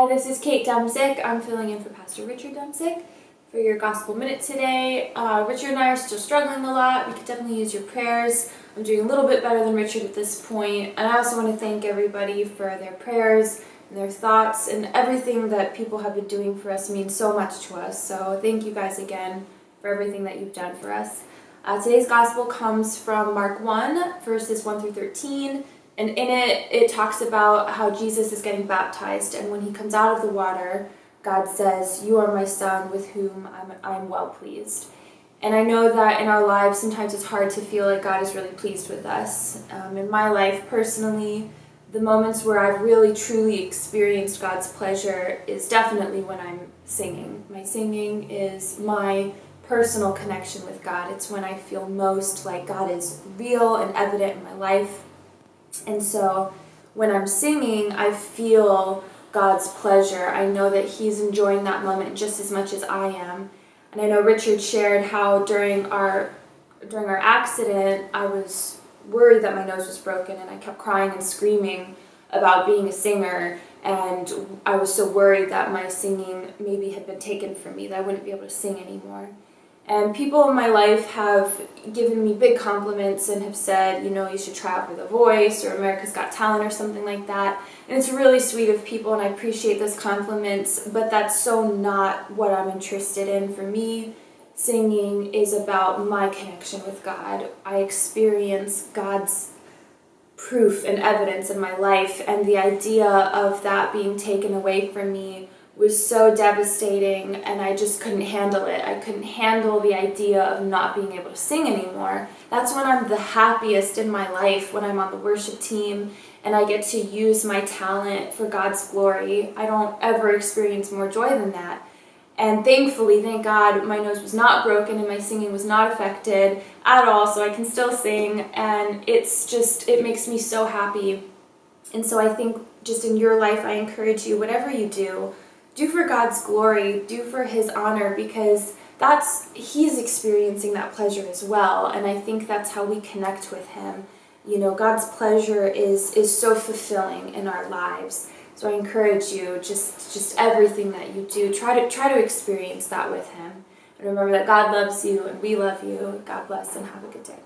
Hi, this is Kate Dumsick. I'm filling in for Pastor Richard Dumsick for your Gospel Minute today. Richard and I are still struggling a lot. We could definitely use your prayers. I'm doing a little bit better than Richard at this point. And I also want to thank everybody for their prayers and their thoughts, and everything that people have been doing for us means so much to us. So thank you guys again for everything that you've done for us. Today's Gospel comes from Mark 1, verses 1 through 13. And in it talks about how Jesus is getting baptized, and when he comes out of the water, God says, "You are my son with whom I'm well pleased." And I know that in our lives, sometimes it's hard to feel like God is really pleased with us. In my life, personally, the moments where I've really truly experienced God's pleasure is definitely when I'm singing. My singing is my personal connection with God. It's when I feel most like God is real and evident in my life. And so when I'm singing, I feel God's pleasure. I know that he's enjoying that moment just as much as I am. And I know Richard shared how during our accident, I was worried that my nose was broken, and I kept crying and screaming about being a singer. And I was so worried that my singing maybe had been taken from me, that I wouldn't be able to sing anymore. And people in my life have given me big compliments and have said, you should try out for The Voice or America's Got Talent or something like that. And it's really sweet of people, and I appreciate those compliments, but that's so not what I'm interested in. For me, singing is about my connection with God. I experience God's proof and evidence in my life, and the idea of that being taken away from me was so devastating, and I just couldn't handle it. I couldn't handle the idea of not being able to sing anymore. That's when I'm the happiest in my life, when I'm on the worship team and I get to use my talent for God's glory. I don't ever experience more joy than that. And thankfully, thank God, my nose was not broken and my singing was not affected at all, so I can still sing, and it makes me so happy. And so I think just in your life, I encourage you, whatever you do for God's glory, do for his honor, because he's experiencing that pleasure as well. And I think that's how we connect with him. God's pleasure is so fulfilling in our lives. So I encourage you, just everything that you do, try to experience that with him. And remember that God loves you and we love you. God bless and have a good day.